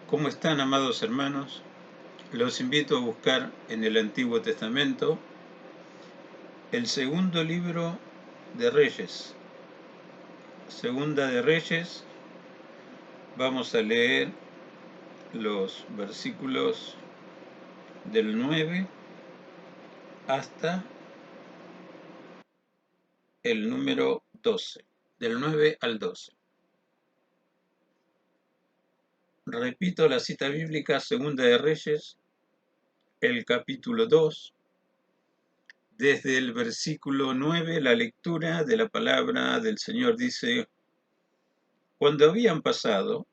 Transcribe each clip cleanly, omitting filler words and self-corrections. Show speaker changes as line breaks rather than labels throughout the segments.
¿Cómo están, amados hermanos? Los invito a buscar en el Antiguo Testamento el segundo libro de Reyes. Segunda de Reyes, vamos a leer los versículos del 9 hasta el número 12, del 9 al 12. Repito la cita bíblica, Segunda de Reyes, el capítulo 2, desde el versículo 9, la lectura de la palabra del Señor dice: Cuando habían pasado,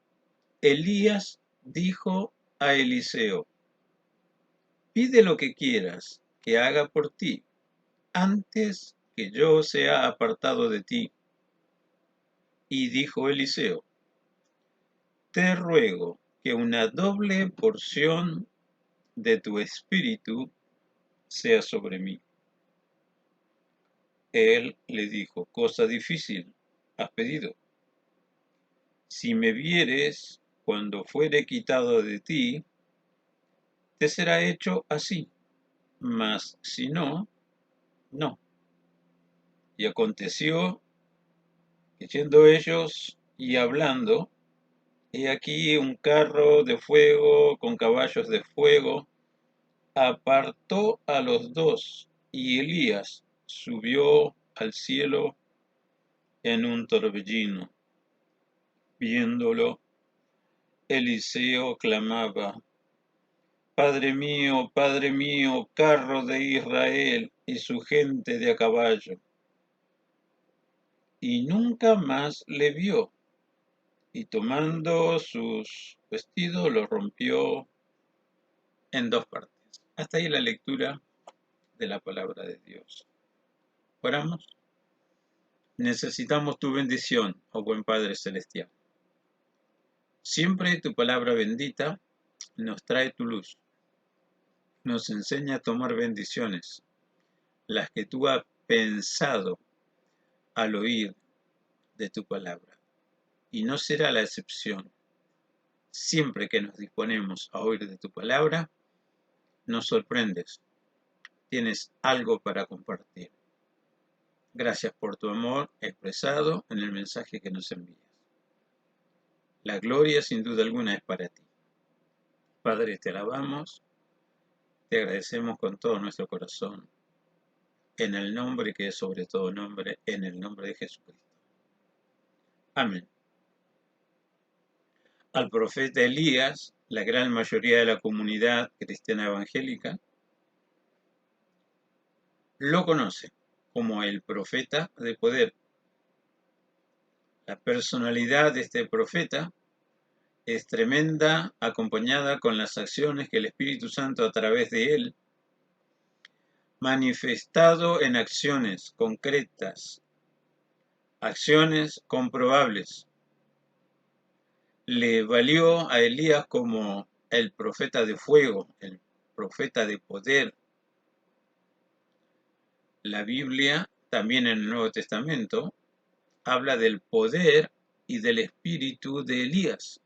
Elías dijo a Eliseo: Pide lo que quieras que haga por ti, antes que yo sea apartado de ti. Y dijo Eliseo: Te ruego que una doble porción de tu espíritu sea sobre mí. Él le dijo: Cosa difícil has pedido. Si me vieres cuando fuere quitado de ti, te será hecho así, mas si no, no. Y aconteció que yendo ellos y hablando, he aquí un carro de fuego con caballos de fuego apartó a los dos, y Elías subió al cielo en un torbellino. Viéndolo, Eliseo clamaba: Padre mío, carro de Israel y su gente de a caballo. Y nunca más le vio, y tomando sus vestidos los rompió en dos partes. Hasta ahí la lectura de la palabra de Dios. Oramos. Necesitamos tu bendición, oh buen Padre Celestial. Siempre tu palabra bendita nos trae tu luz, nos enseña a tomar bendiciones, las que tú has pensado al oír de tu palabra. Y no será la excepción. Siempre que nos disponemos a oír de tu palabra, nos sorprendes. Tienes algo para compartir. Gracias por tu amor expresado en el mensaje que nos envías. La gloria, sin duda alguna, es para ti. Padre, te alabamos, te agradecemos con todo nuestro corazón, en el nombre que es sobre todo nombre, en el nombre de Jesucristo. Amén. Al profeta Elías, la gran mayoría de la comunidad cristiana evangélica lo conoce como el profeta de poder. La personalidad de este profeta es tremenda, acompañada con las acciones que el Espíritu Santo a través de él, manifestado en acciones concretas, acciones comprobables, le valió a Elías como el profeta de fuego, el profeta de poder. La Biblia, también en el Nuevo Testamento, habla del poder y del espíritu de Elías.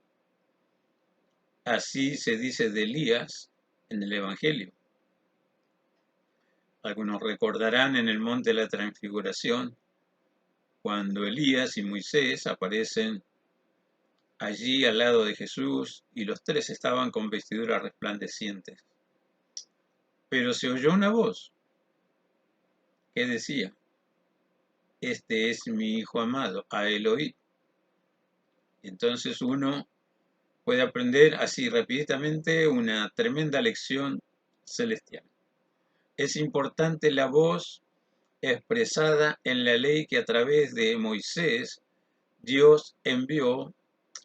Así se dice de Elías en el Evangelio. Algunos recordarán en el monte de la transfiguración, cuando Elías y Moisés aparecen allí al lado de Jesús y los tres estaban con vestiduras resplandecientes. Pero se oyó una voz que decía: Este es mi Hijo amado, a él oíd. Entonces uno puede aprender así rápidamente una tremenda lección celestial. Es importante la voz expresada en la ley que a través de Moisés Dios envió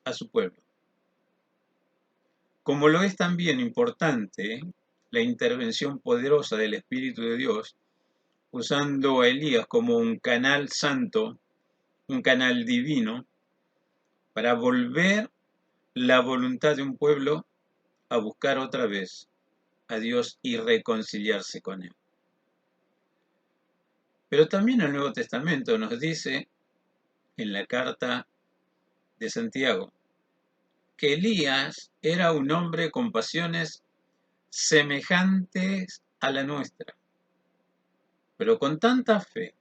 a su pueblo. Como lo es también importante la intervención poderosa del Espíritu de Dios, usando a Elías como un canal santo, un canal divino, para volver la voluntad de un pueblo a buscar otra vez a Dios y reconciliarse con Él. Pero también el Nuevo Testamento nos dice en la carta de Santiago: que Elías era un hombre con pasiones semejantes a la nuestra, pero con tanta fe,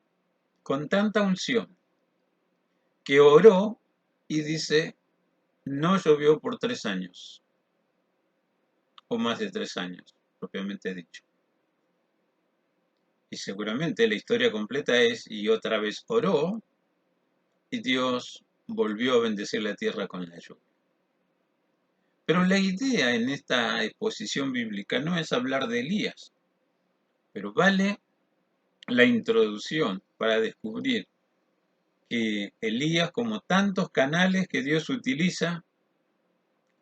con tanta unción, que oró y dice, no llovió por 3 años, o más de 3 años, propiamente dicho. Y seguramente la historia completa es, y otra vez oró, y Dios volvió a bendecir la tierra con la lluvia. Pero la idea en esta exposición bíblica no es hablar de Elías, pero vale la introducción para descubrir que Elías, como tantos canales que Dios utiliza,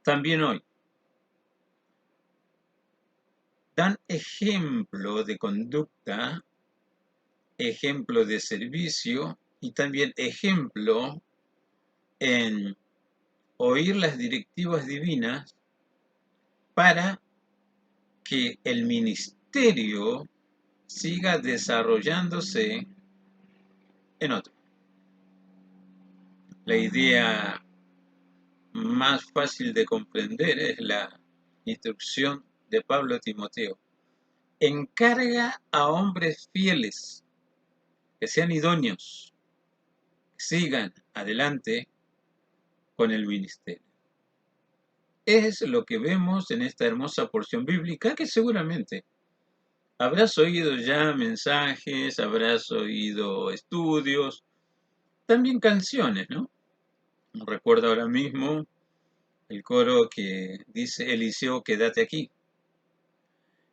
también hoy dan ejemplo de conducta, ejemplo de servicio y también ejemplo en oír las directivas divinas para que el ministerio siga desarrollándose en otro. La idea más fácil de comprender es la instrucción de Pablo a Timoteo. Encarga a hombres fieles, que sean idóneos, que sigan adelante con el ministerio. Es lo que vemos en esta hermosa porción bíblica que seguramente habrás oído ya mensajes, habrás oído estudios, también canciones, ¿no? Recuerdo ahora mismo el coro que dice, Eliseo, quédate aquí.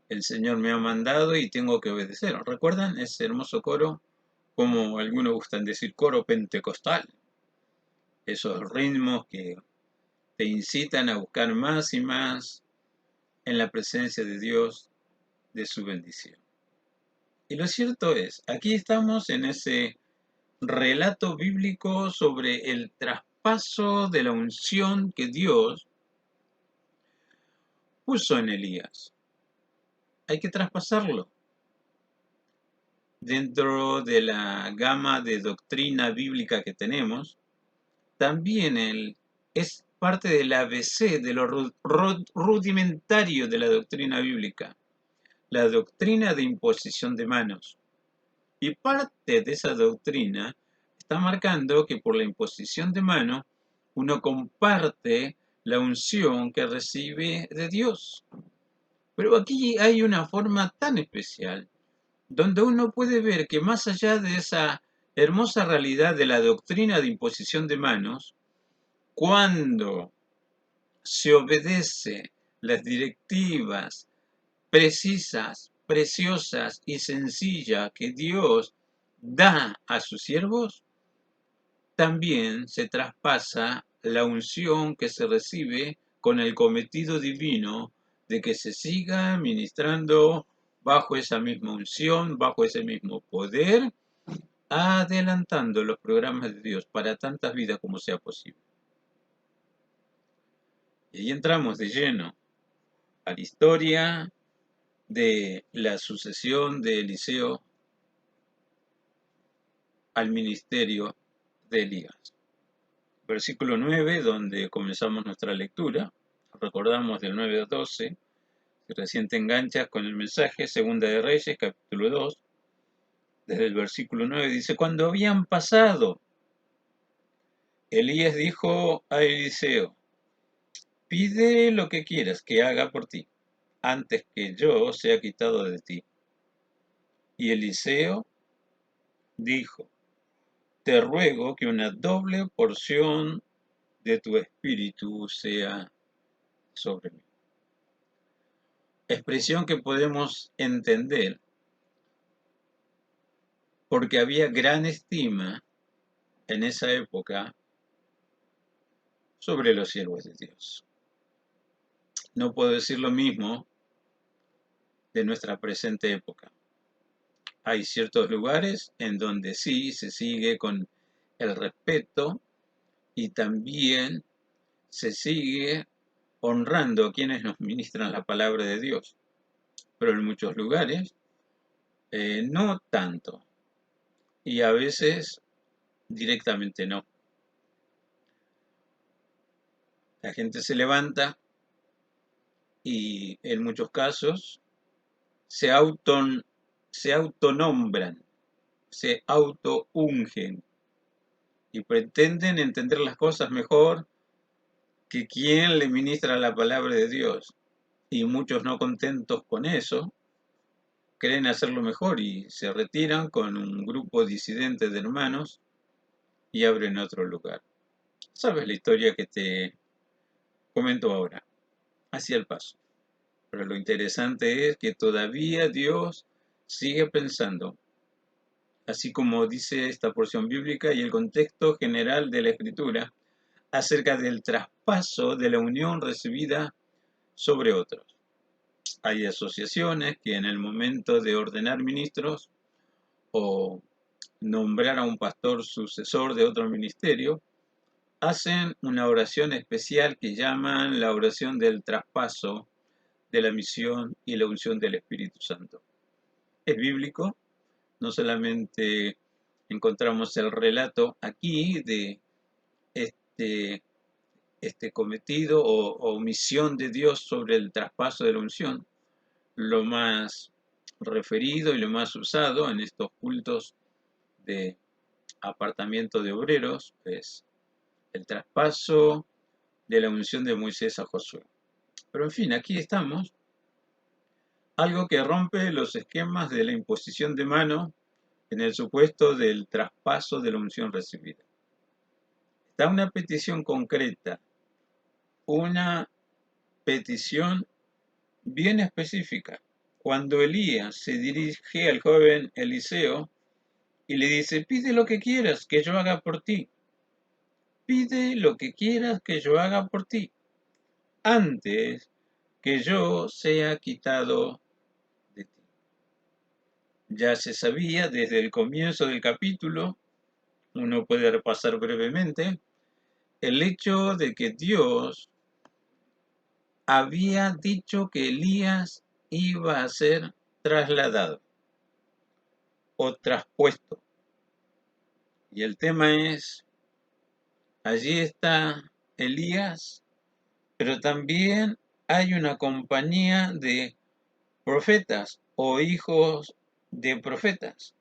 El Señor me ha mandado y tengo que obedecer. ¿Recuerdan ese hermoso coro? Como algunos gustan decir, coro pentecostal. Esos ritmos que te incitan a buscar más y más en la presencia de Dios, de su bendición. Y lo cierto es, aquí estamos en ese relato bíblico sobre el traspaso de la unción que Dios puso en Elías. Hay que traspasarlo. Dentro de la gama de doctrina bíblica que tenemos, también es parte del ABC, de lo rudimentario de la doctrina bíblica, la doctrina de imposición de manos. Y parte de esa doctrina está marcando que por la imposición de manos uno comparte la unción que recibe de Dios. Pero aquí hay una forma tan especial donde uno puede ver que más allá de esa hermosa realidad de la doctrina de imposición de manos, cuando se obedece las directivas precisas, preciosas y sencillas que Dios da a sus siervos, también se traspasa la unción que se recibe con el cometido divino de que se siga ministrando bajo esa misma unción, bajo ese mismo poder, adelantando los programas de Dios para tantas vidas como sea posible. Y ahí entramos de lleno a la historia de la sucesión de Eliseo al ministerio de Elías. Versículo 9, donde comenzamos nuestra lectura, recordamos del 9 al 12, si recién te enganchas con el mensaje, Segunda de Reyes, capítulo 2, desde el versículo 9 dice, cuando habían pasado, Elías dijo a Eliseo, pide lo que quieras que haga por ti, antes que yo sea quitado de ti. Y Eliseo dijo, te ruego que una doble porción de tu espíritu sea sobre mí. Expresión que podemos entender porque había gran estima en esa época sobre los siervos de Dios. No puedo decir lo mismo de nuestra presente época. Hay ciertos lugares en donde sí se sigue con el respeto y también se sigue honrando a quienes nos ministran la palabra de Dios. Pero en muchos lugares no tanto. Y a veces directamente no. La gente se levanta y en muchos casos se auton, se autonombran, se autoungen y pretenden entender las cosas mejor que quien le ministra la palabra de Dios. Y muchos no contentos con eso, creen hacerlo mejor y se retiran con un grupo disidente de hermanos y abren otro lugar. ¿Sabes la historia que te comento ahora? Hacia el paso. Pero lo interesante es que todavía Dios sigue pensando, así como dice esta porción bíblica y el contexto general de la Escritura, acerca del traspaso de la unión recibida sobre otros. Hay asociaciones que en el momento de ordenar ministros o nombrar a un pastor sucesor de otro ministerio, hacen una oración especial que llaman la oración del traspaso de la misión y la unción del Espíritu Santo. Es bíblico, no solamente encontramos el relato aquí de este, este cometido o misión de Dios sobre el traspaso de la unción, lo más referido y lo más usado en estos cultos de apartamiento de obreros es el traspaso de la unción de Moisés a Josué. Pero en fin, aquí estamos, algo que rompe los esquemas de la imposición de mano en el supuesto del traspaso de la unción recibida. Está una petición concreta, una petición bien específica. Cuando Elías se dirige al joven Eliseo y le dice, pide lo que quieras que yo haga por ti, pide lo que quieras que yo haga por ti, antes que yo sea quitado de ti. Ya se sabía desde el comienzo del capítulo, uno puede repasar brevemente, el hecho de que Dios había dicho que Elías iba a ser trasladado o traspuesto. Y el tema es, allí está Elías, pero también hay una compañía de profetas o hijos de profetas.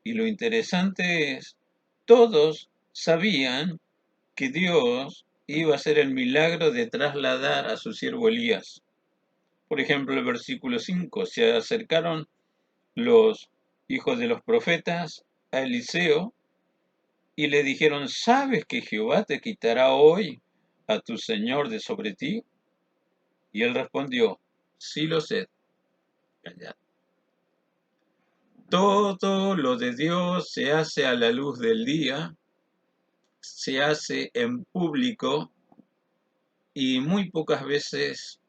Y lo interesante es, todos sabían que Dios iba a hacer el milagro de trasladar a su siervo Elías. Por ejemplo, el versículo 5, se acercaron los hijos de los profetas a Eliseo y le dijeron, ¿sabes que Jehová te quitará hoy a tu señor de sobre ti? Y él respondió, sí lo sé, callad. Todo lo de Dios se hace a la luz del día, se hace en público y muy pocas veces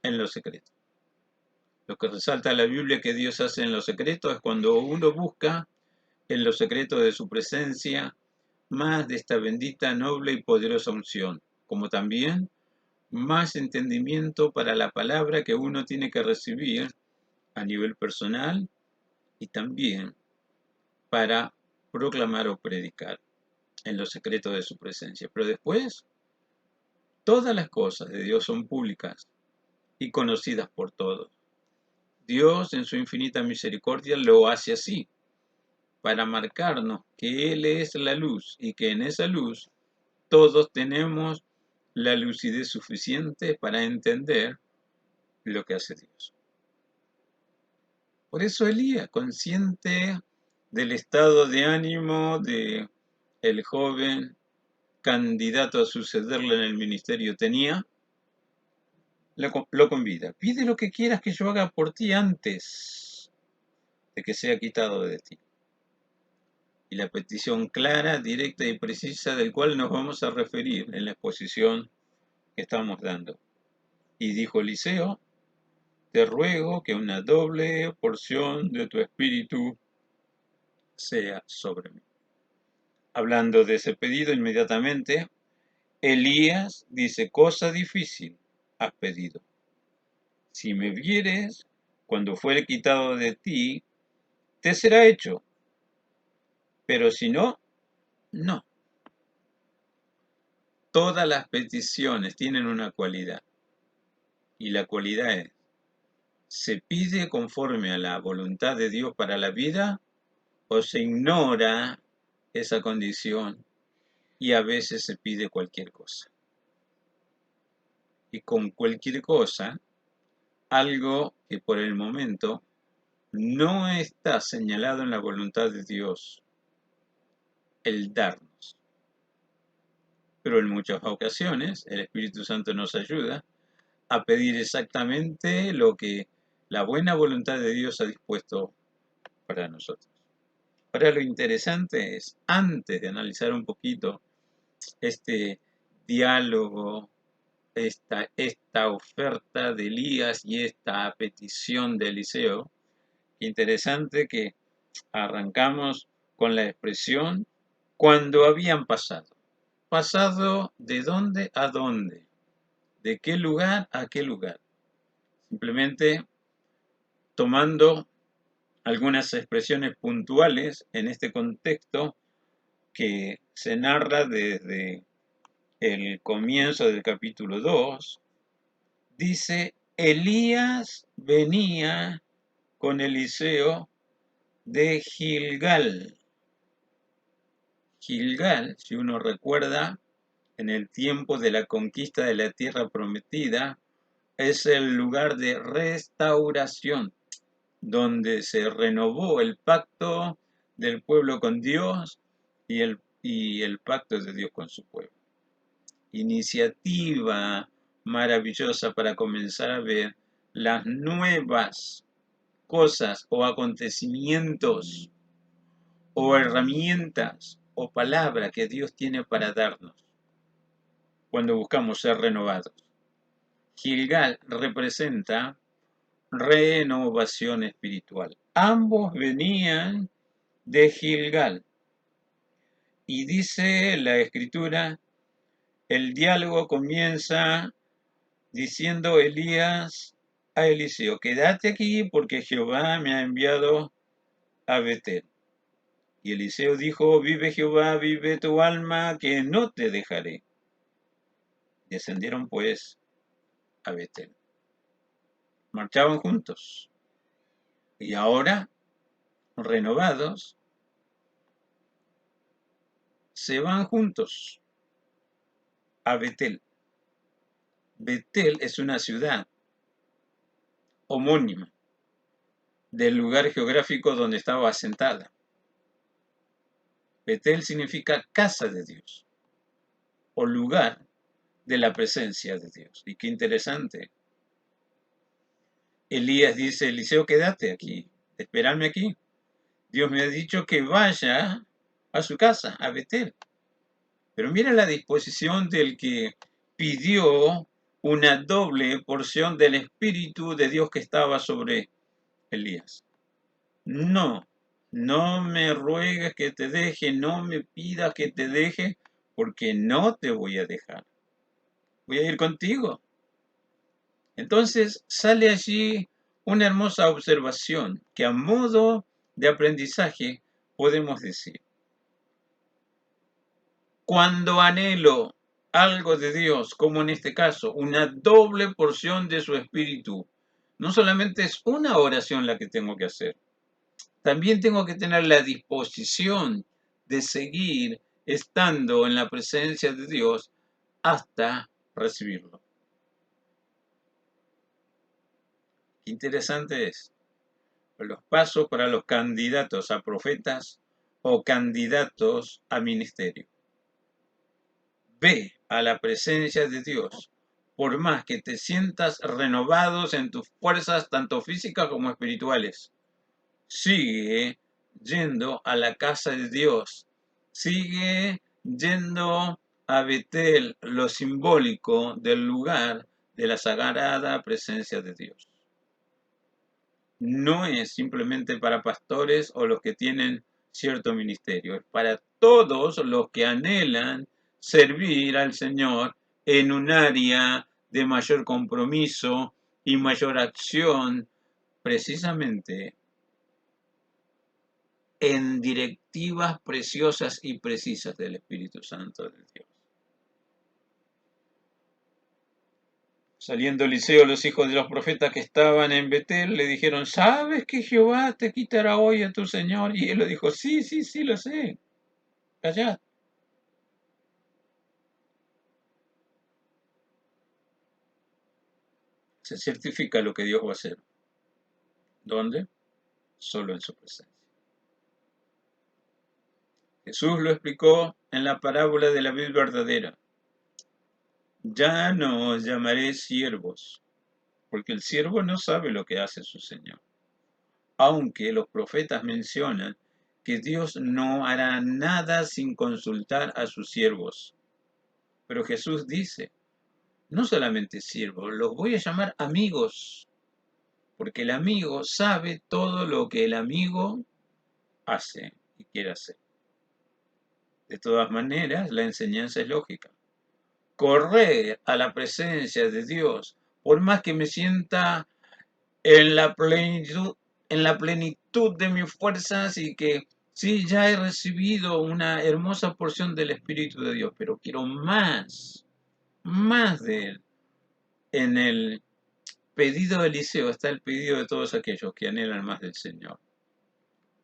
en lo secreto. Lo que resalta la Biblia que Dios hace en lo secreto es cuando uno busca en lo secreto de su presencia más de esta bendita, noble y poderosa unción, como también más entendimiento para la palabra que uno tiene que recibir a nivel personal y también para proclamar o predicar en lo secreto de su presencia. Pero después, todas las cosas de Dios son públicas y conocidas por todos. Dios en su infinita misericordia lo hace así, para marcarnos que Él es la luz y que en esa luz todos tenemos la lucidez suficiente para entender lo que hace Dios. Por eso Elías, consciente del estado de ánimo de el joven candidato a sucederle en el ministerio, lo convida. Pide lo que quieras que yo haga por ti antes de que sea quitado de ti. Y la petición clara, directa y precisa del cual nos vamos a referir en la exposición que estamos dando. Y dijo Eliseo, te ruego que una doble porción de tu espíritu sea sobre mí. Hablando de ese pedido, inmediatamente, Elías dice, cosa difícil has pedido. Si me vieres, cuando fuere quitado de ti, te será hecho. Pero si no, no. Todas las peticiones tienen una cualidad, y la cualidad es, ¿se pide conforme a la voluntad de Dios para la vida o se ignora esa condición y a veces se pide cualquier cosa? Y con cualquier cosa, algo que por el momento no está señalado en la voluntad de Dios, el darnos. Pero en muchas ocasiones el Espíritu Santo nos ayuda a pedir exactamente lo que la buena voluntad de Dios ha dispuesto para nosotros. Ahora lo interesante es, antes de analizar un poquito este diálogo, esta oferta de Elías y esta petición de Eliseo, interesante que arrancamos con la expresión cuando habían pasado. ¿Pasado de dónde a dónde? ¿De qué lugar a qué lugar? Simplemente tomando algunas expresiones puntuales en este contexto que se narra desde el comienzo del capítulo 2, dice, Elías venía con Eliseo de Gilgal. Gilgal, si uno recuerda, en el tiempo de la conquista de la tierra prometida, es el lugar de restauración, donde se renovó el pacto del pueblo con Dios y el pacto de Dios con su pueblo. Iniciativa maravillosa para comenzar a ver las nuevas cosas o acontecimientos o herramientas o palabra que Dios tiene para darnos cuando buscamos ser renovados. Gilgal representa renovación espiritual. Ambos venían de Gilgal. Y dice la escritura, el diálogo comienza diciendo Elías a Eliseo, quédate aquí porque Jehová me ha enviado a Betel. Y Eliseo dijo, vive Jehová, vive tu alma, que no te dejaré. Descendieron pues a Betel. Marchaban juntos. Y ahora, renovados, se van juntos a Betel. Betel es una ciudad homónima del lugar geográfico donde estaba asentada. Betel significa casa de Dios o lugar de la presencia de Dios. Y qué interesante. Elías dice, Eliseo, quédate aquí, espérame aquí. Dios me ha dicho que vaya a su casa, a Betel. Pero mira la disposición del que pidió una doble porción del Espíritu de Dios que estaba sobre Elías. No, no me ruegues que te deje, no me pidas que te deje, porque no te voy a dejar. Voy a ir contigo. Entonces sale allí una hermosa observación que a modo de aprendizaje podemos decir. Cuando anhelo algo de Dios, como en este caso, una doble porción de su espíritu, no solamente es una oración la que tengo que hacer, también tengo que tener la disposición de seguir estando en la presencia de Dios hasta recibirlo. Interesante es los pasos para los candidatos a profetas o candidatos a ministerio. Ve a la presencia de Dios, por más que te sientas renovados en tus fuerzas, tanto físicas como espirituales. Sigue yendo a la casa de Dios. Sigue yendo a Betel, lo simbólico del lugar de la sagrada presencia de Dios. No es simplemente para pastores o los que tienen cierto ministerio, es para todos los que anhelan servir al Señor en un área de mayor compromiso y mayor acción, precisamente en directivas preciosas y precisas del Espíritu Santo de Dios. Saliendo Eliseo, los hijos de los profetas que estaban en Betel le dijeron, ¿sabes que Jehová te quitará hoy a tu señor? Y él le dijo, sí, sí, sí, lo sé. Callad. Se certifica lo que Dios va a hacer. ¿Dónde? Solo en su presencia. Jesús lo explicó en la parábola de la vid verdadera. Ya no os llamaré siervos, porque el siervo no sabe lo que hace su señor. Aunque los profetas mencionan que Dios no hará nada sin consultar a sus siervos. Pero Jesús dice, no solamente siervos, los voy a llamar amigos, porque el amigo sabe todo lo que el amigo hace y quiere hacer. De todas maneras, la enseñanza es lógica. Correr a la presencia de Dios, por más que me sienta en la plenitud de mis fuerzas y que sí, ya he recibido una hermosa porción del Espíritu de Dios, pero quiero más de Él. En el pedido de Eliseo está el pedido de todos aquellos que anhelan más del Señor.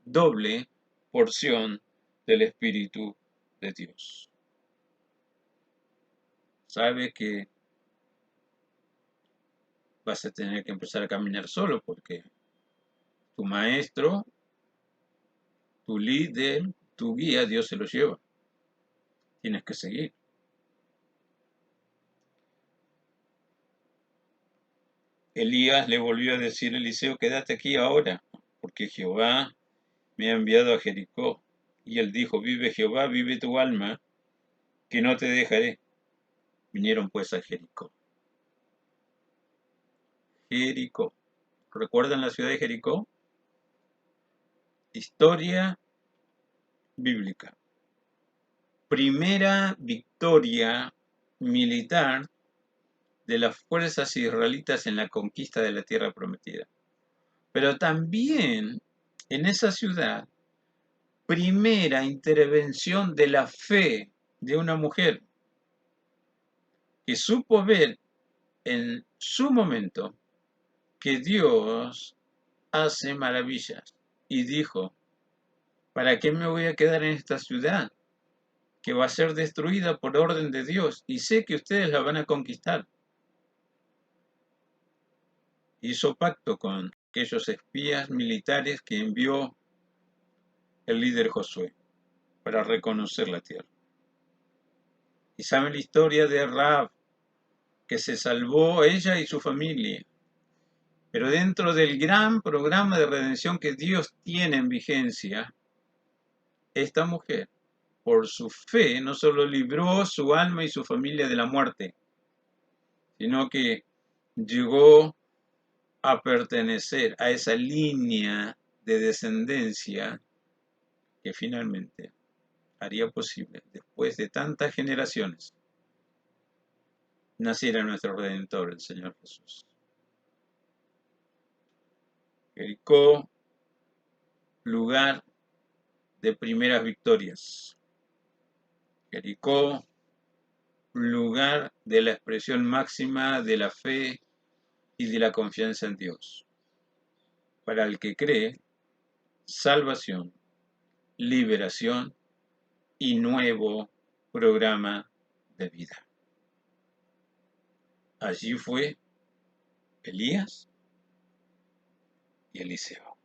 Doble porción del Espíritu de Dios. Sabe que vas a tener que empezar a caminar solo porque tu maestro, tu líder, tu guía, Dios se lo lleva. Tienes que seguir. Elías le volvió a decir a Eliseo, quédate aquí ahora, porque Jehová me ha enviado a Jericó. Y él dijo, vive Jehová, vive tu alma, que no te dejaré. Vinieron pues a Jericó. Jericó. ¿Recuerdan la ciudad de Jericó? Historia bíblica. Primera victoria militar de las fuerzas israelitas en la conquista de la tierra prometida. Pero también en esa ciudad, primera intervención de la fe de una mujer que supo ver en su momento que Dios hace maravillas y dijo, ¿para qué me voy a quedar en esta ciudad que va a ser destruida por orden de Dios? Y sé que ustedes la van a conquistar. Hizo pacto con aquellos espías militares que envió el líder Josué para reconocer la tierra. Y saben la historia de Rahab, que se salvó ella y su familia. Pero dentro del gran programa de redención que Dios tiene en vigencia, esta mujer, por su fe, no solo libró su alma y su familia de la muerte, sino que llegó a pertenecer a esa línea de descendencia que finalmente haría posible, después de tantas generaciones, naciera nuestro Redentor, el Señor Jesús. Jericó, lugar de primeras victorias. Jericó, lugar de la expresión máxima de la fe y de la confianza en Dios. Para el que cree, salvación, liberación y nuevo programa de vida. Allí fue Elías y Eliseo.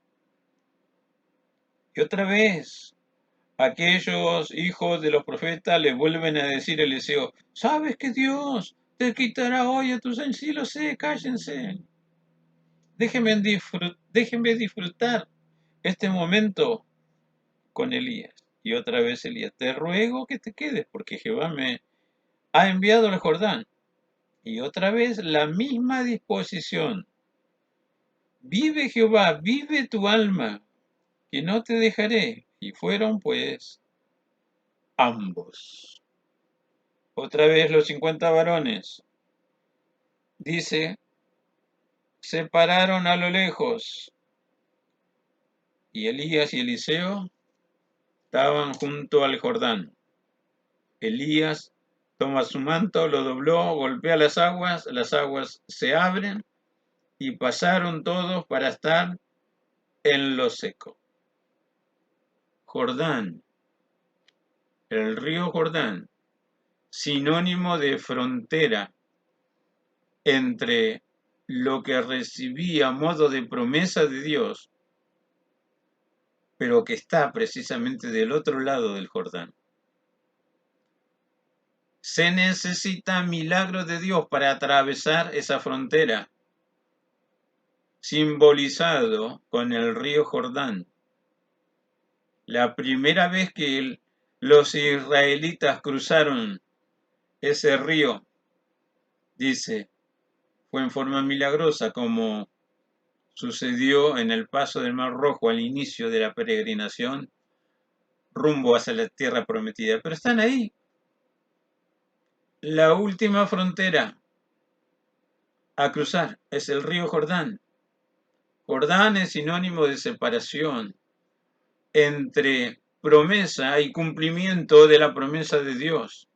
Y otra vez, aquellos hijos de los profetas le vuelven a decir a Eliseo, ¿sabes que Dios te quitará hoy a tus años? Sí lo sé, cállense. Déjenme disfrutar este momento con Elías. Y otra vez Elías, te ruego que te quedes porque Jehová me ha enviado al Jordán. Y otra vez la misma disposición. Vive Jehová, vive tu alma, que no te dejaré. Y fueron pues ambos. Otra vez los 50 varones. Dice, se pararon a lo lejos. Y Elías y Eliseo estaban junto al Jordán. Elías toma su manto, lo dobló, golpea las aguas se abren y pasaron todos para estar en lo seco. Jordán, el río Jordán, sinónimo de frontera entre lo que recibía a modo de promesa de Dios, pero que está precisamente del otro lado del Jordán. Se necesita milagro de Dios para atravesar esa frontera, simbolizado con el río Jordán. La primera vez que los israelitas cruzaron ese río, dice, fue en forma milagrosa, como sucedió en el paso del Mar Rojo al inicio de la peregrinación rumbo hacia la tierra prometida. Pero están ahí. La última frontera a cruzar es el río Jordán. Jordán es sinónimo de separación entre promesa y cumplimiento de la promesa de Dios.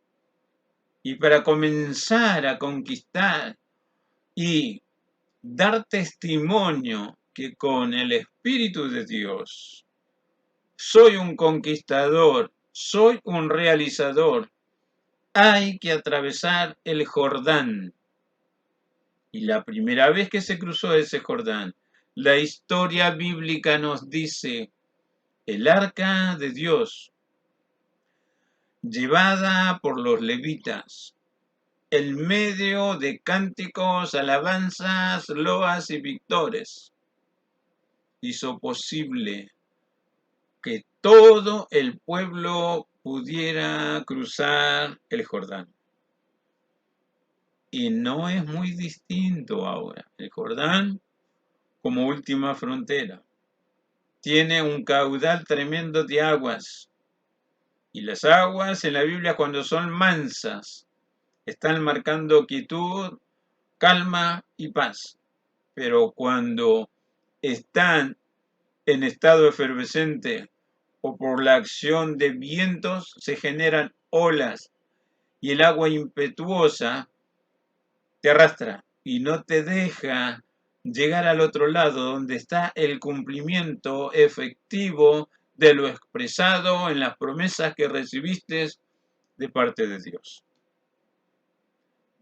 Y para comenzar a conquistar y dar testimonio que con el Espíritu de Dios soy un conquistador, soy un realizador, hay que atravesar el Jordán. Y la primera vez que se cruzó ese Jordán, la historia bíblica nos dice, el arca de Dios, llevada por los levitas, en medio de cánticos, alabanzas, loas y victores, hizo posible que todo el pueblo pudiera cruzar el Jordán. Y no es muy distinto ahora. El Jordán, como última frontera, tiene un caudal tremendo de aguas. Y las aguas en la Biblia, cuando son mansas, están marcando quietud, calma y paz. Pero cuando están en estado efervescente o por la acción de vientos, se generan olas y el agua impetuosa te arrastra y no te deja llegar al otro lado donde está el cumplimiento efectivo de lo expresado en las promesas que recibiste de parte de Dios.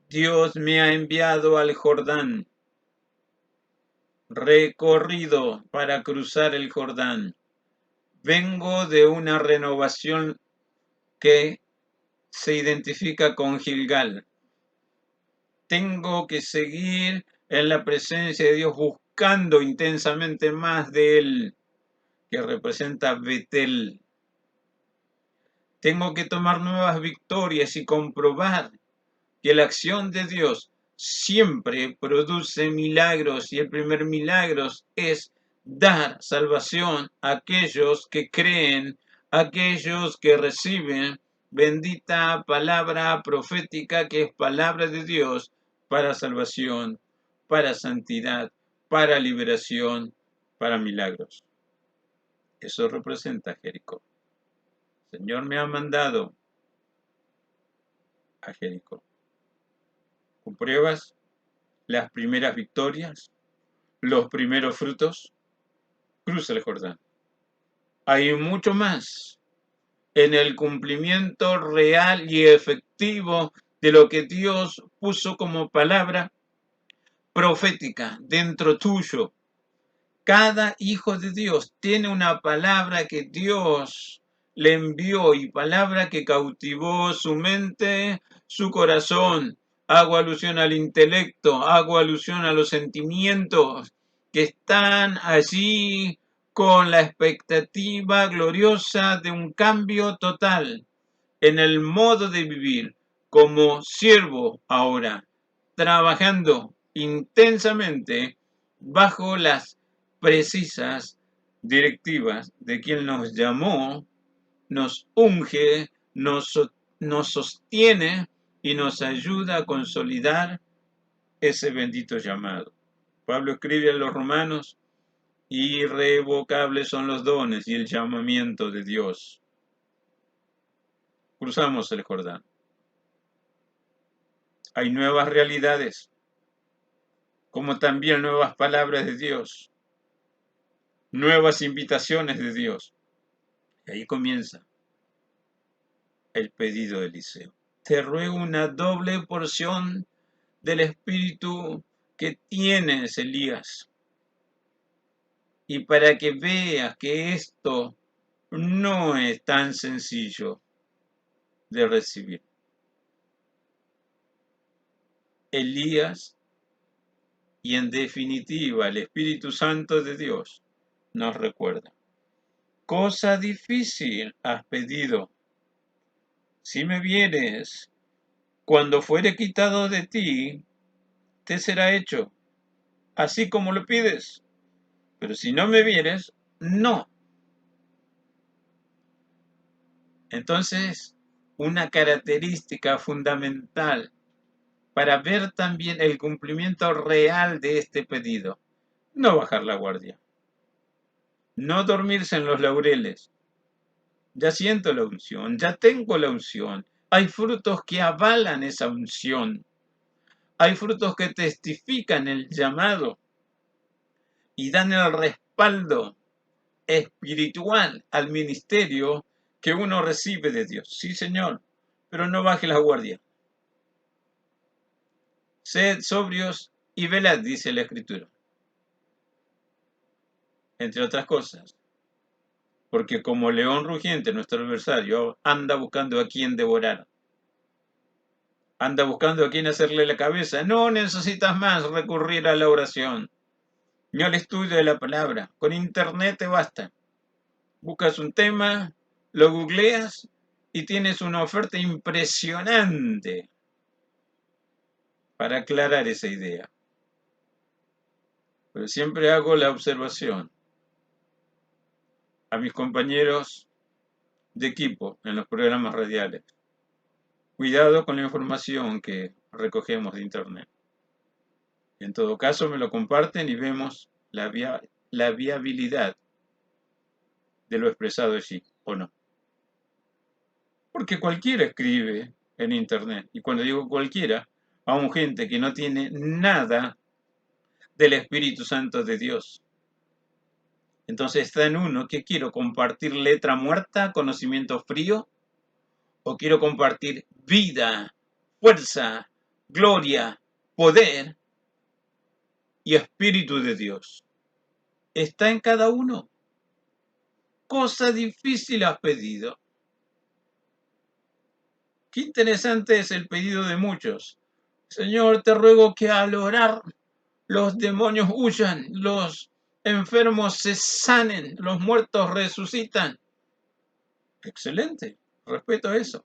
Dios me ha enviado al Jordán, recorrido para cruzar el Jordán. Vengo de una renovación que se identifica con Gilgal. Tengo que seguir en la presencia de Dios buscando intensamente más de Él, que representa Betel. Tengo que tomar nuevas victorias y comprobar que la acción de Dios siempre produce milagros y el primer milagro es dar salvación a aquellos que creen, a aquellos que reciben bendita palabra profética que es palabra de Dios para salvación, para santidad, para liberación, para milagros. Eso representa Jericó. El Señor me ha mandado a Jericó. ¿Compruebas las primeras victorias, los primeros frutos? Cruza el Jordán. Hay mucho más en el cumplimiento real y efectivo de lo que Dios puso como palabra profética dentro tuyo. Cada hijo de Dios tiene una palabra que Dios le envió y palabra que cautivó su mente, su corazón. Hago alusión al intelecto, hago alusión a los sentimientos que están allí con la expectativa gloriosa de un cambio total en el modo de vivir como siervo ahora, trabajando intensamente bajo las precisas directivas de quien nos llamó, nos unge, nos sostiene y nos ayuda a consolidar ese bendito llamado. Pablo escribe a los romanos, irrevocables son los dones y el llamamiento de Dios. Cruzamos el Jordán. Hay nuevas realidades, como también nuevas palabras de Dios, nuevas invitaciones de Dios. Y ahí comienza el pedido de Eliseo. Te ruego una doble porción del espíritu que tienes, Elías, y para que veas que esto no es tan sencillo de recibir. Elías y en definitiva el Espíritu Santo de Dios nos recuerda. Cosa difícil has pedido. Si me vieres, cuando fuere quitado de ti, te será hecho, así como lo pides. Pero si no me vieres, no. Entonces, una característica fundamental para ver también el cumplimiento real de este pedido, no bajar la guardia, no dormirse en los laureles. Ya siento la unción, ya tengo la unción. Hay frutos que avalan esa unción. Hay frutos que testifican el llamado y dan el respaldo espiritual al ministerio que uno recibe de Dios. Sí, Señor, pero no baje la guardia. Sed sobrios y velad, dice la Escritura. Entre otras cosas, porque como león rugiente nuestro adversario anda buscando a quien devorar. Anda buscando a quien hacerle la cabeza. No necesitas más recurrir a la oración ni al estudio de la palabra. Con internet te basta. Buscas un tema, lo googleas y tienes una oferta impresionante para aclarar esa idea. Pero siempre hago la observación a mis compañeros de equipo en los programas radiales. Cuidado con la información que recogemos de internet. En todo caso, me lo comparten y vemos la viabilidad de lo expresado allí, ¿o no? Porque cualquiera escribe en internet, y cuando digo cualquiera, aún gente que no tiene nada del Espíritu Santo de Dios. Entonces está en uno, ¿qué quiero? ¿Compartir letra muerta, conocimiento frío? ¿O quiero compartir vida, fuerza, gloria, poder y Espíritu de Dios? Está en cada uno. Cosa difícil has pedido. Qué interesante es el pedido de muchos. Señor, te ruego que al orar los demonios huyan, los enfermos se sanen, los muertos resucitan. Excelente, respeto eso.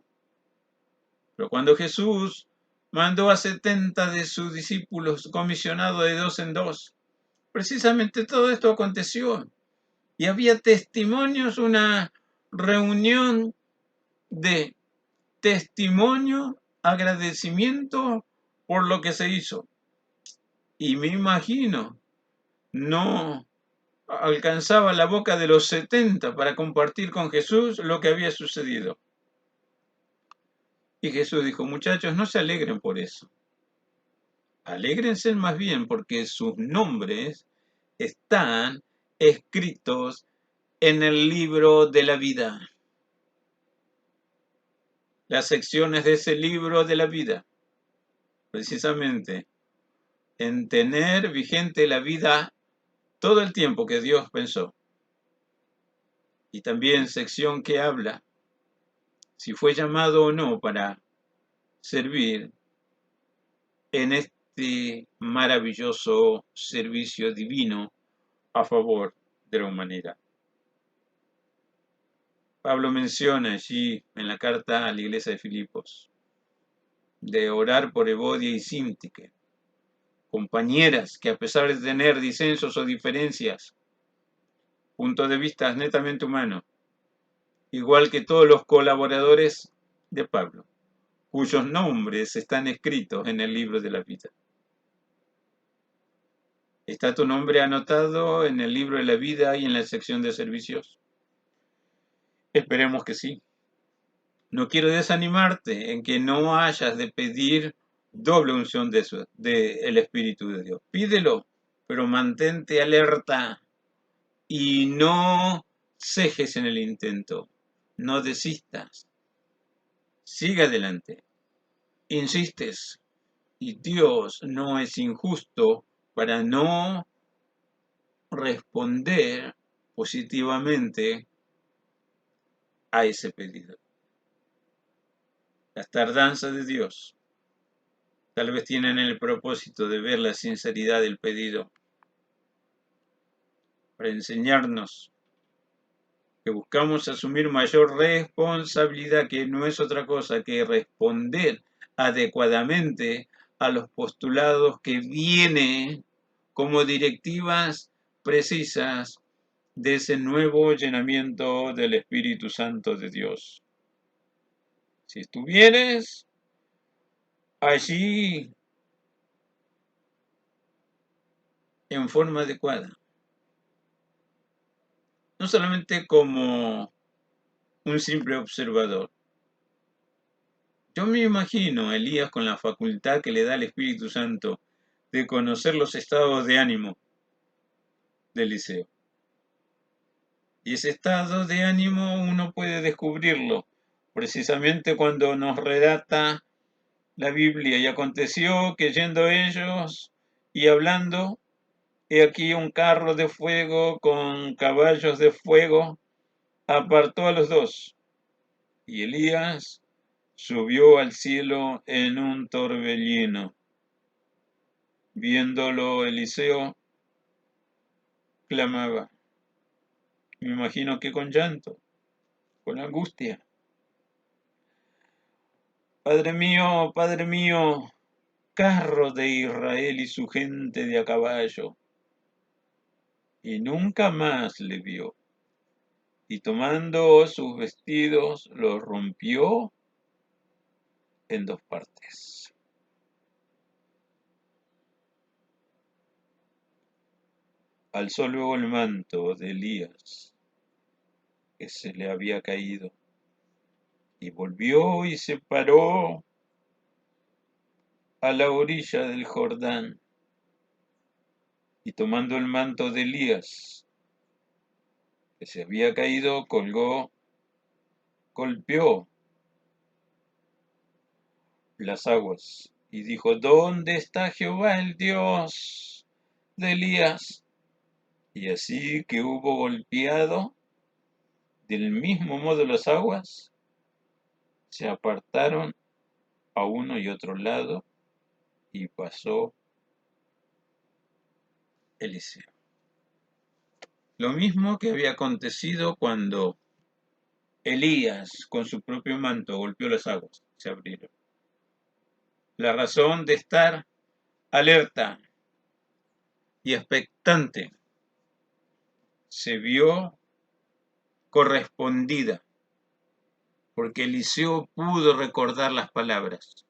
Pero cuando Jesús mandó a 70 de sus discípulos comisionados de dos en dos, precisamente todo esto aconteció. Y había testimonios, una reunión de testimonio, agradecimiento por lo que se hizo. Y me imagino, no alcanzaba la boca de los 70 para compartir con Jesús lo que había sucedido. Y Jesús dijo, muchachos, no se alegren por eso. Alégrense más bien porque sus nombres están escritos en el libro de la vida. Las secciones de ese libro de la vida, precisamente en tener vigente la vida todo el tiempo que Dios pensó. Y también sección que habla si fue llamado o no para servir en este maravilloso servicio divino a favor de la humanidad. Pablo menciona allí en la carta a la iglesia de Filipos de orar por Evodia y Síntique, compañeras que a pesar de tener disensos o diferencias, puntos de vista netamente humanos, igual que todos los colaboradores de Pablo, cuyos nombres están escritos en el libro de la vida. ¿Está tu nombre anotado en el libro de la vida y en la sección de servicios? Esperemos que sí. No quiero desanimarte en que no hayas de pedir doble unción de el Espíritu de Dios. Pídelo, pero mantente alerta y no cejes en el intento. No desistas. Sigue adelante. Insistes. Y Dios no es injusto para no responder positivamente a ese pedido. Las tardanzas de Dios tal vez tienen el propósito de ver la sinceridad del pedido para enseñarnos que buscamos asumir mayor responsabilidad, que no es otra cosa que responder adecuadamente a los postulados que vienen como directivas precisas de ese nuevo llenamiento del Espíritu Santo de Dios. Si estuvieres allí en forma adecuada, no solamente como un simple observador. Yo me imagino a Elías con la facultad que le da el Espíritu Santo de conocer los estados de ánimo de Eliseo. Y ese estado de ánimo uno puede descubrirlo precisamente cuando nos relata la Biblia. Y aconteció que yendo ellos y hablando, he aquí un carro de fuego con caballos de fuego apartó a los dos. Y Elías subió al cielo en un torbellino. Viéndolo, Eliseo clamaba. Me imagino que con llanto, con angustia. Padre mío, carro de Israel y su gente de a caballo. Y nunca más le vio. Y tomando sus vestidos, los rompió en dos partes. Alzó luego el manto de Elías, que se le había caído, y volvió y se paró a la orilla del Jordán, y tomando el manto de Elías, que se había caído, golpeó las aguas, y dijo: ¿Dónde está Jehová, el Dios de Elías? Y así que hubo golpeado del mismo modo las aguas, se apartaron a uno y otro lado, y pasó Eliseo. Lo mismo que había acontecido cuando Elías con su propio manto golpeó las aguas, se abrieron. La razón de estar alerta y expectante se vio correspondida, porque Eliseo pudo recordar las palabras.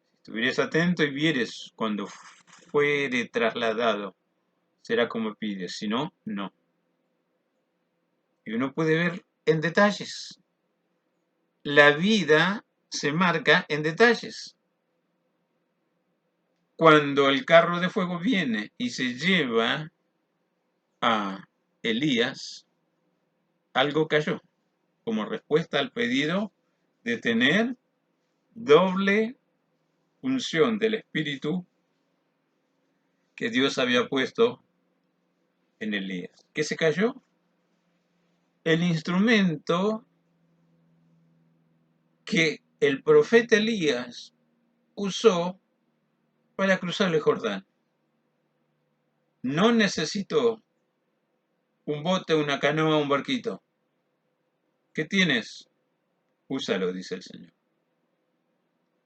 Si estuvieres atento y vieres cuando fuere trasladado, será como pides, si no, no. Y uno puede ver en detalles. La vida se marca en detalles. Cuando el carro de fuego viene y se lleva a Elías, algo cayó como respuesta al pedido de tener doble unción del Espíritu que Dios había puesto en Elías. ¿Qué se cayó? El instrumento que el profeta Elías usó para cruzar el Jordán. No necesitó un bote, una canoa, un barquito. ¿Qué tienes? Úsalo, dice el Señor.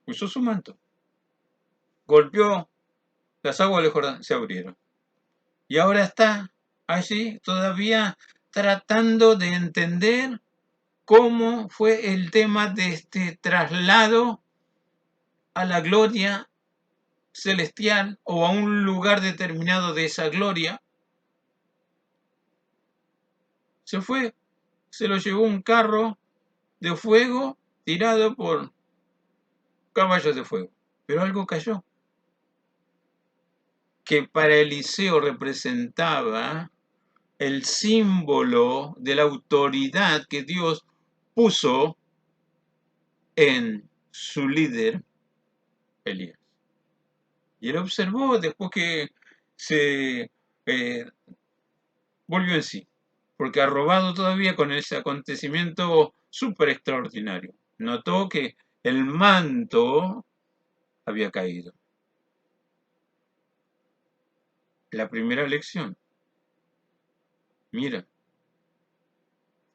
Usó su manto. Golpeó las aguas del Jordán, se abrieron. Y ahora está allí todavía tratando de entender cómo fue el tema de este traslado a la gloria celestial o a un lugar determinado de esa gloria. Se fue, se lo llevó un carro de fuego tirado por caballos de fuego. pero algo cayó, que para Eliseo representaba el símbolo de la autoridad que Dios puso en su líder, Elías. Y él observó después que se volvió en sí, porque ha robado todavía con ese acontecimiento súper extraordinario. Notó que el manto había caído. La primera lección. Mira,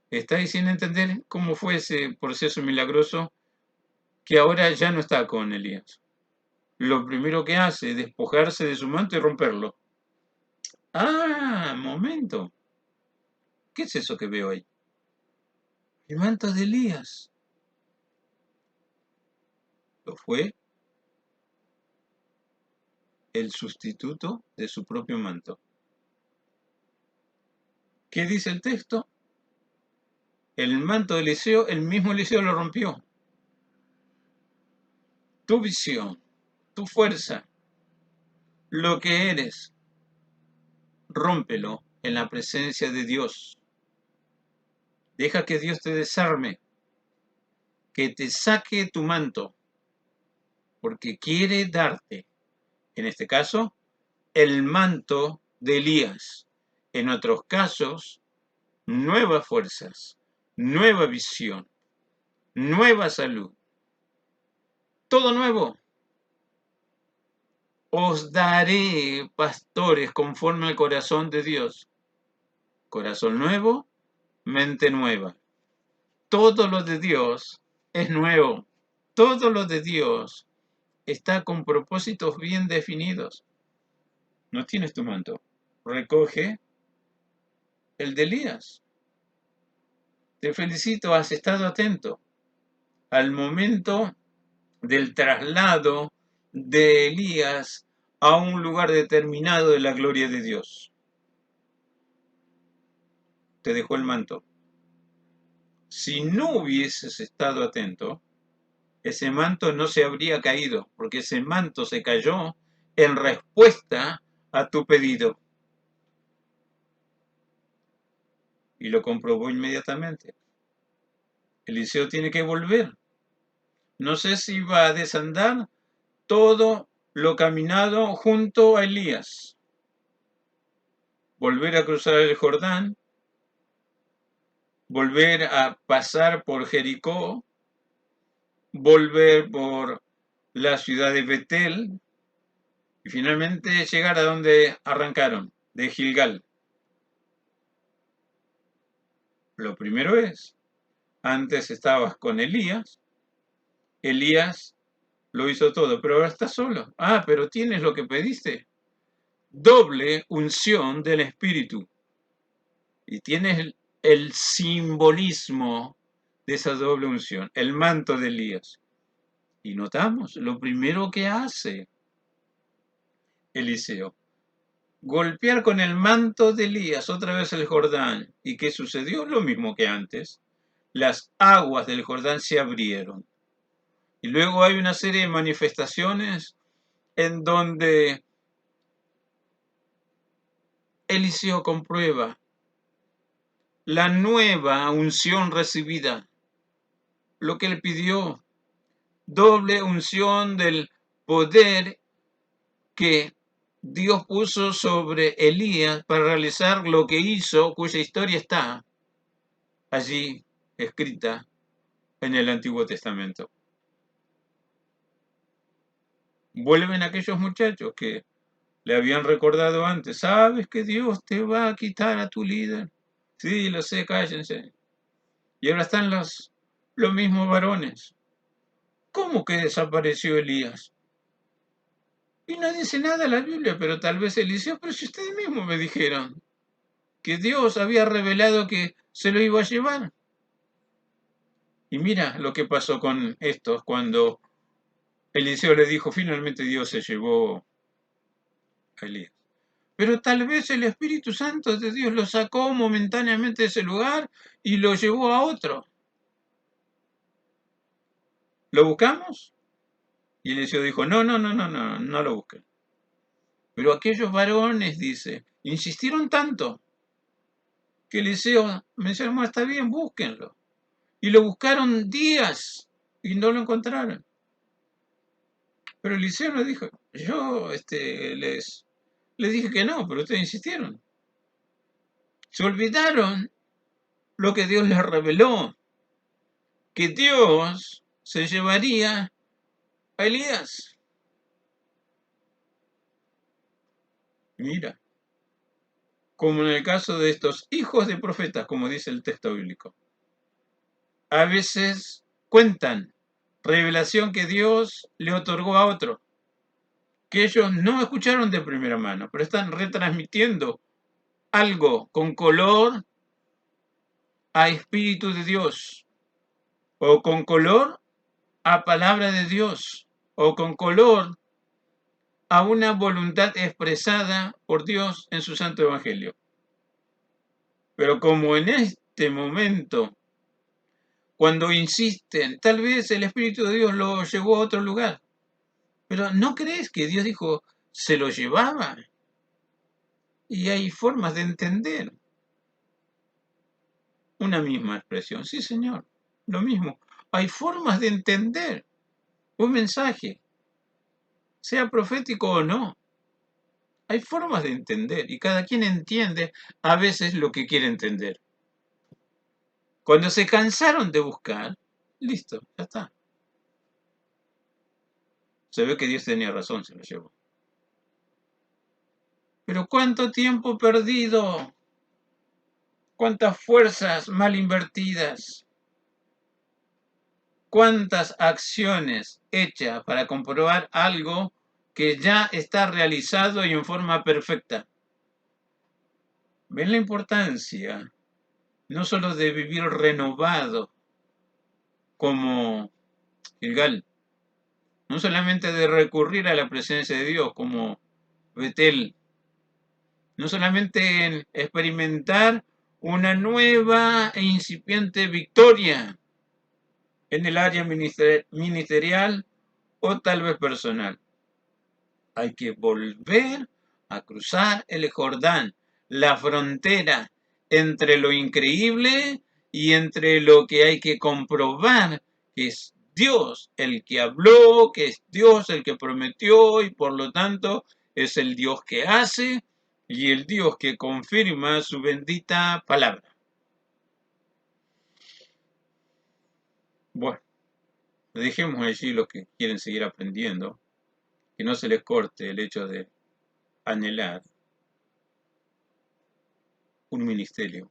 está sin entender cómo fue ese proceso milagroso que ahora ya no está con Elías. Lo primero que hace es despojarse de su manto y romperlo. Ah, momento. ¿Qué es eso que veo ahí? El manto de Elías. Lo fue el sustituto de su propio manto. ¿Qué dice el texto? El manto de Eliseo, el mismo Eliseo lo rompió. Tu visión, tu fuerza, lo que eres, rómpelo en la presencia de Dios. Deja que Dios te desarme, que te saque tu manto, porque quiere darte, en este caso, el manto de Elías. En otros casos, nuevas fuerzas, nueva visión, nueva salud. Todo nuevo. Os daré pastores conforme al corazón de Dios. Corazón nuevo, mente nueva. Todo lo de Dios es nuevo. Todo lo de Dios está con propósitos bien definidos. No tienes tu manto. Recoge el de Elías. Te felicito, has estado atento al momento del traslado de Elías a un lugar determinado de la gloria de Dios. Te dejó el manto. Si no hubieses estado atento, ese manto no se habría caído, porque ese manto se cayó en respuesta a tu pedido. Y lo comprobó inmediatamente. Eliseo tiene que volver. No sé si va a desandar todo lo caminado junto a Elías. Volver a cruzar el Jordán, volver a pasar por Jericó, volver por la ciudad de Betel y finalmente llegar a donde arrancaron, de Gilgal. Lo primero es, antes estabas con Elías, Elías lo hizo todo, pero ahora estás solo. Ah, pero tienes lo que pediste. Doble unción del Espíritu. Y tienes el simbolismo de esa doble unción, el manto de Elías. Y notamos, lo primero que hace Eliseo, golpear con el manto de Elías otra vez el Jordán. ¿Y qué sucedió? Lo mismo que antes. Las aguas del Jordán se abrieron. Y luego hay una serie de manifestaciones en donde Eliseo comprueba la nueva unción recibida, lo que él pidió, doble unción del poder que Dios puso sobre Elías para realizar lo que hizo, cuya historia está allí escrita en el Antiguo Testamento. Vuelven aquellos muchachos que le habían recordado antes, ¿sabes que Dios te va a quitar a tu líder? Sí, lo sé, cállense. Y ahora están los mismos varones. ¿Cómo que desapareció Elías? Y no dice nada la Biblia, pero tal vez Eliseo, pero si ustedes mismos me dijeron que Dios había revelado que se lo iba a llevar. Y mira lo que pasó con estos cuando Eliseo le dijo, finalmente Dios se llevó a Elías. Pero tal vez el Espíritu Santo de Dios lo sacó momentáneamente de ese lugar y lo llevó a otro. ¿Lo buscamos? Y Eliseo dijo, no, no, no, no, no, no lo busquen. Pero aquellos varones, dice, insistieron tanto que Eliseo mencionó, está bien, búsquenlo. Y lo buscaron días y no lo encontraron. Pero Eliseo no dijo, yo les dije que no, pero ustedes insistieron. Se olvidaron lo que Dios les reveló, que Dios se llevaría a Elías. Mira, como en el caso de estos hijos de profetas, como dice el texto bíblico. A veces cuentan revelación que Dios le otorgó a otro, que ellos no escucharon de primera mano, pero están retransmitiendo algo con color a Espíritu de Dios, o con color a palabra de Dios, o con color a una voluntad expresada por Dios en su santo evangelio. Pero como en este momento, cuando insisten, tal vez el Espíritu de Dios lo llevó a otro lugar, pero ¿no crees que Dios dijo, se lo llevaba? Y hay formas de entender una misma expresión. Sí, Señor, lo mismo. Hay formas de entender un mensaje, sea profético o no. Hay formas de entender y cada quien entiende a veces lo que quiere entender. Cuando se cansaron de buscar, listo, ya está. Se ve que Dios tenía razón, se lo llevó. Pero ¿cuánto tiempo perdido? ¿Cuántas fuerzas mal invertidas? ¿Cuántas acciones hechas para comprobar algo que ya está realizado y en forma perfecta? ¿Ven la importancia no solo de vivir renovado como Gilgal, no solamente de recurrir a la presencia de Dios como Betel, no solamente en experimentar una nueva e incipiente victoria en el área ministerial o tal vez personal. Hay que volver a cruzar el Jordán, la frontera entre lo increíble y entre lo que hay que comprobar que es Dios el que habló, que es Dios el que prometió y por lo tanto es el Dios que hace y el Dios que confirma su bendita palabra. Bueno, dejemos allí los que quieren seguir aprendiendo, que no se les corte el hecho de anhelar un ministerio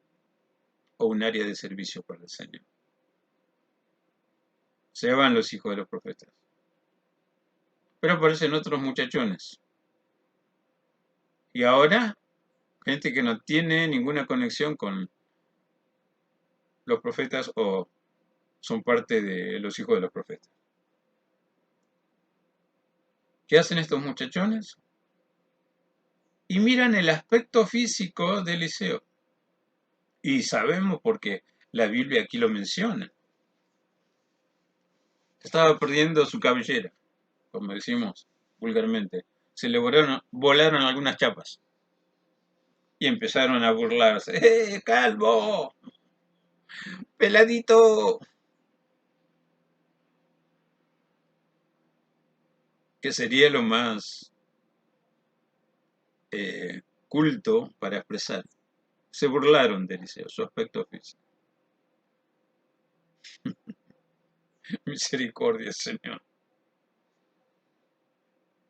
o un área de servicio para el Señor. Se van los hijos de los profetas. Pero aparecen otros muchachones. Y ahora, gente que no tiene ninguna conexión con los profetas o son parte de los hijos de los profetas. ¿Qué hacen estos muchachones? Y miran el aspecto físico de Eliseo. Y sabemos porque la Biblia aquí lo menciona. Estaba perdiendo su cabellera, como decimos vulgarmente. Se le volaron algunas chapas. Y empezaron a burlarse. Calvo! ¡Peladito! Que sería lo más culto para expresar. Se burlaron de Eliseo, su aspecto físico. Misericordia, Señor.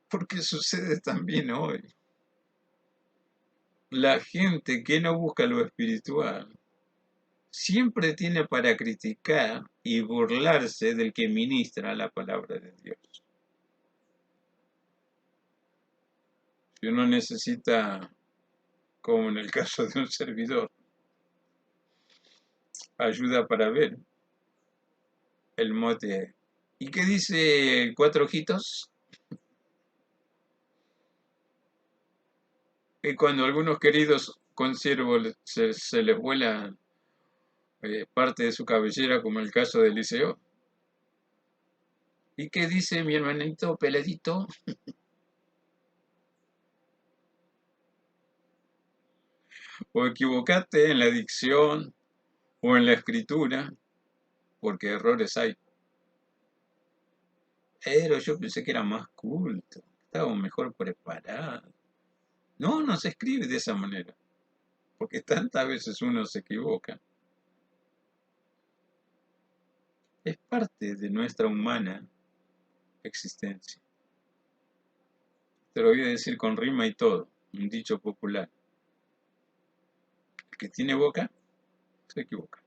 Porque sucede también hoy. La gente que no busca lo espiritual siempre tiene para criticar y burlarse del que ministra la palabra de Dios. Si uno necesita, como en el caso de un servidor, ayuda para ver el mote. ¿Y qué dice Cuatro Ojitos? Que cuando a algunos queridos consiervos se les vuela parte de su cabellera, como el caso de Eliseo, ¿Y qué dice mi hermanito peladito? O equivocaste en la dicción o en la escritura, porque errores hay. Pero yo pensé que era más culto, estaba mejor preparado. No, no se escribe de esa manera, porque tantas veces uno se equivoca. Es parte de nuestra humana existencia. Te lo voy a decir con rima y todo, un dicho popular. El que tiene boca, se equivoca.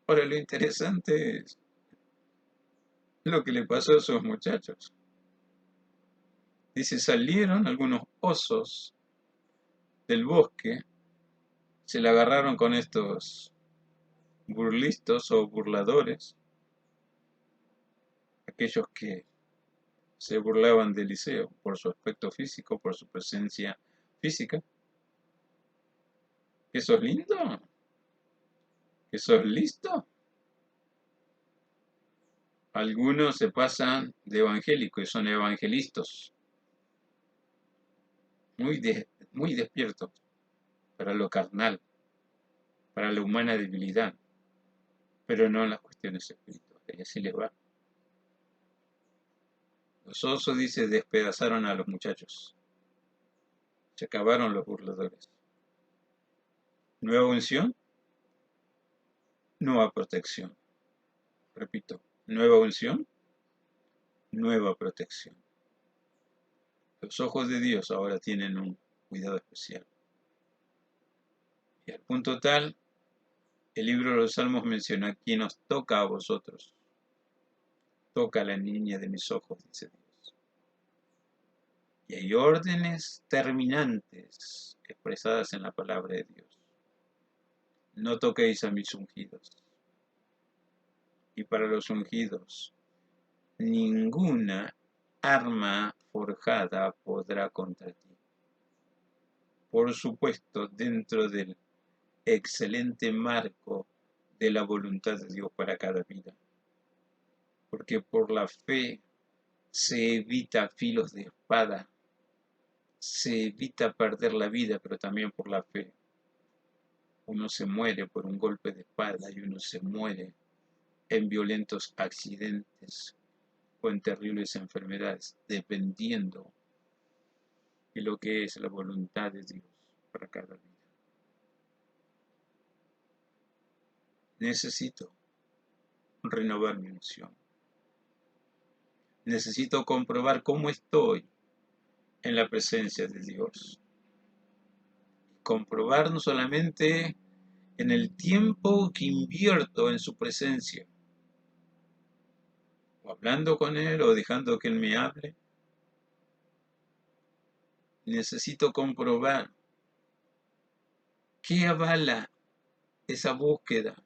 Ahora, lo interesante es lo que le pasó a esos muchachos. Dice, salieron algunos osos del bosque, se la agarraron con estos burlistos o burladores, aquellos que se burlaban de Eliseo por su aspecto físico, por su presencia física. ¿Que sos lindo? ¿Que sos listo? Algunos se pasan de evangélicos y son evangelistas, muy despiertos para lo carnal, para la humana debilidad, pero no en las cuestiones espirituales. Y así les va. Los osos, dice, despedazaron a los muchachos. Se acabaron los burladores. Nueva unción, nueva protección. Repito, nueva unción, nueva protección. Los ojos de Dios ahora tienen un cuidado especial. Y al punto tal, el libro de los Salmos menciona: ¿quién os toca a vosotros? Toca a la niña de mis ojos, dice Dios. Y hay órdenes terminantes expresadas en la palabra de Dios. No toquéis a mis ungidos. Y para los ungidos, ninguna arma forjada podrá contra ti. Por supuesto, dentro del excelente marco de la voluntad de Dios para cada vida. Porque por la fe se evita filos de espada, se evita perder la vida, pero también por la fe. Uno se muere por un golpe de espada y uno se muere en violentos accidentes o en terribles enfermedades, dependiendo de lo que es la voluntad de Dios para cada vida. Necesito renovar mi unción. Necesito comprobar cómo estoy en la presencia de Dios. Comprobar no solamente en el tiempo que invierto en su presencia, o hablando con Él o dejando que Él me hable. Necesito comprobar qué avala esa búsqueda,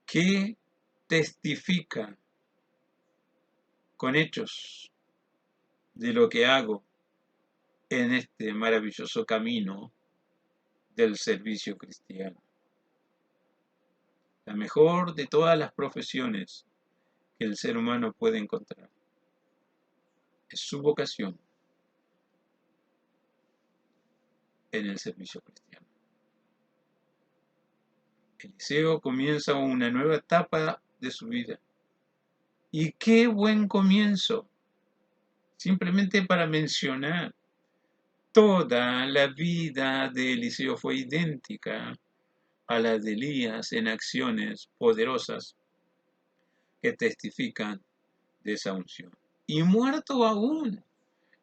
qué testifica con hechos de lo que hago en este maravilloso camino del servicio cristiano. La mejor de todas las profesiones que el ser humano puede encontrar es su vocación en el servicio cristiano. Eliseo comienza una nueva etapa de su vida. Y qué buen comienzo. Simplemente para mencionar, toda la vida de Eliseo fue idéntica a la de Elías en acciones poderosas que testifican de esa unción. Y muerto aún,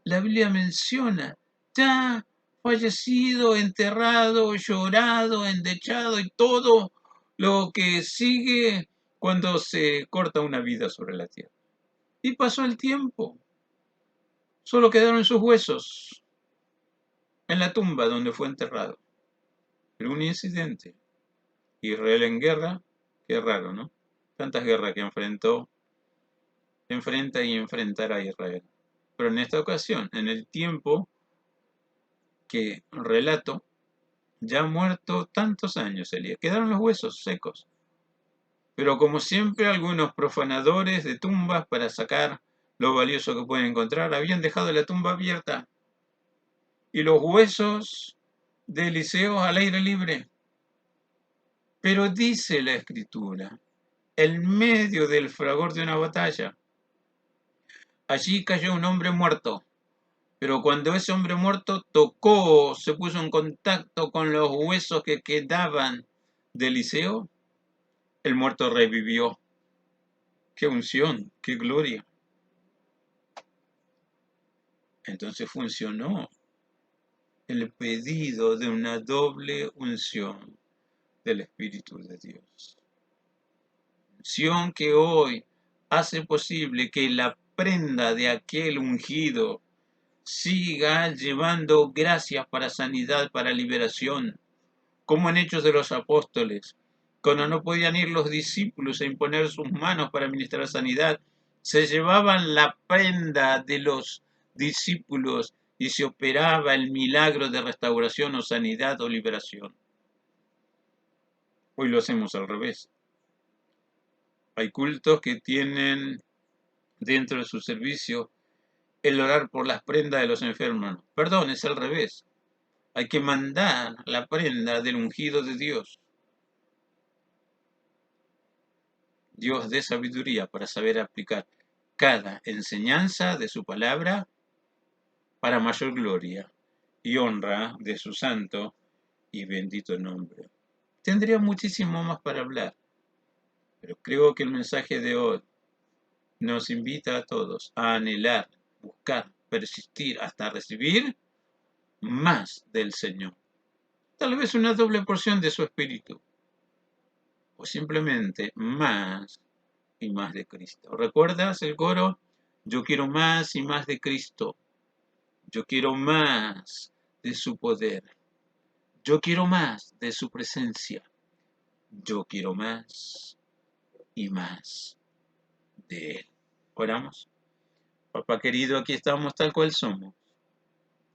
la Biblia menciona, ya fallecido, enterrado, llorado, endechado y todo lo que sigue cuando se corta una vida sobre la tierra. Y pasó el tiempo, solo quedaron sus huesos en la tumba donde fue enterrado. Pero un incidente, Israel en guerra, qué raro, ¿no? Tantas guerras que enfrenta y enfrentará a Israel. Pero en esta ocasión, en el tiempo que relato, ya muerto tantos años Elías, quedaron los huesos secos. Pero como siempre, algunos profanadores de tumbas, para sacar lo valioso que pueden encontrar, habían dejado la tumba abierta y los huesos de Eliseo al aire libre. Pero dice la Escritura, en medio del fragor de una batalla, allí cayó un hombre muerto. Pero cuando ese hombre muerto tocó, se puso en contacto con los huesos que quedaban de Eliseo, el muerto revivió. ¡Qué unción! ¡Qué gloria! Entonces funcionó el pedido de una doble unción del Espíritu de Dios. Unción que hoy hace posible que la prenda de aquel ungido siga llevando gracias para sanidad, para liberación, como en Hechos de los Apóstoles, cuando no podían ir los discípulos a imponer sus manos para ministrar sanidad, se llevaban la prenda de los discípulos y se operaba el milagro de restauración o sanidad o liberación. Hoy lo hacemos al revés. Hay cultos que tienen dentro de su servicio el orar por las prendas de los enfermos. Perdón, es al revés. Hay que mandar la prenda del ungido de Dios. Dios dé sabiduría para saber aplicar cada enseñanza de su palabra para mayor gloria y honra de su santo y bendito nombre. Tendría muchísimo más para hablar, pero creo que el mensaje de hoy nos invita a todos a anhelar, buscar, persistir hasta recibir más del Señor. Tal vez una doble porción de su espíritu, o simplemente más y más de Cristo. ¿Recuerdas el coro? Yo quiero más y más de Cristo. Yo quiero más de su poder. Yo quiero más de su presencia. Yo quiero más y más de Él. Oramos. Papá querido, aquí estamos tal cual somos.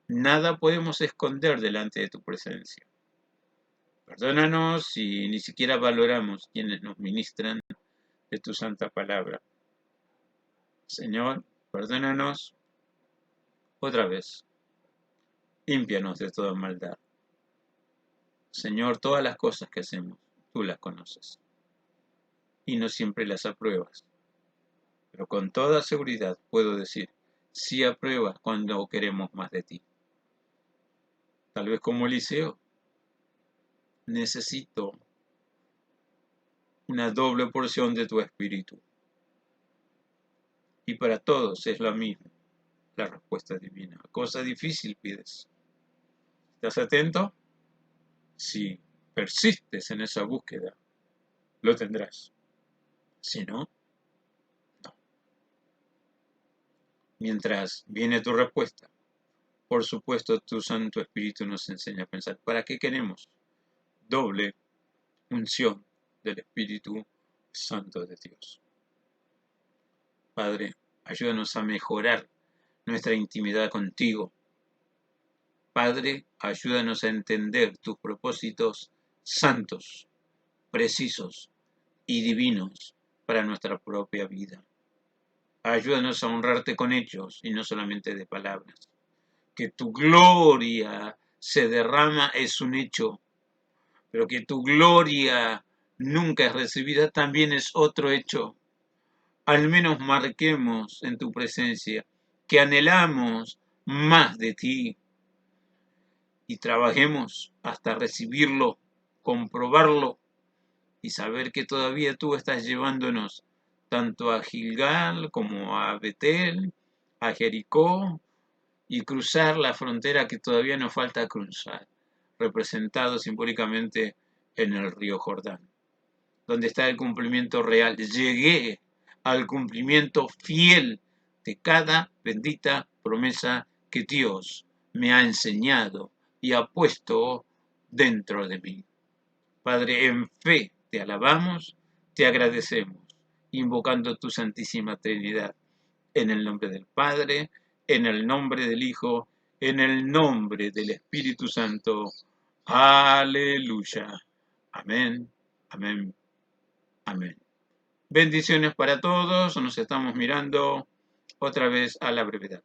Nada podemos esconder delante de tu presencia. Perdónanos si ni siquiera valoramos quienes nos ministran de tu santa palabra. Señor, perdónanos otra vez. Límpianos de toda maldad. Señor, todas las cosas que hacemos, tú las conoces. Y no siempre las apruebas. Pero con toda seguridad puedo decir, sí apruebas cuando queremos más de ti. Tal vez como Eliseo, necesito una doble porción de tu espíritu. Y para todos es la misma, la respuesta divina. Cosa difícil pides. ¿Estás atento? Si persistes en esa búsqueda, lo tendrás. Si no, no. Mientras viene tu respuesta, por supuesto tu Santo Espíritu nos enseña a pensar, ¿para qué queremos doble unción del Espíritu Santo de Dios? Padre, ayúdanos a mejorar nuestra intimidad contigo. Padre, ayúdanos a entender tus propósitos santos, precisos y divinos para nuestra propia vida. Ayúdanos a honrarte con hechos y no solamente de palabras. Que tu gloria se derrama es un hecho, pero que tu gloria nunca es recibida también es otro hecho. Al menos marquemos en tu presencia que anhelamos más de ti y trabajemos hasta recibirlo, comprobarlo y saber que todavía tú estás llevándonos tanto a Gilgal como a Betel, a Jericó y cruzar la frontera que todavía nos falta cruzar, representado simbólicamente en el río Jordán, donde está el cumplimiento real. Llegué al cumplimiento fiel de cada bendita promesa que Dios me ha enseñado y ha puesto dentro de mí. Padre, en fe te alabamos, te agradecemos, invocando tu Santísima Trinidad, en el nombre del Padre, en el nombre del Hijo, en el nombre del Espíritu Santo. Aleluya. Amén, amén, amén. Bendiciones para todos. Nos estamos mirando otra vez a la brevedad.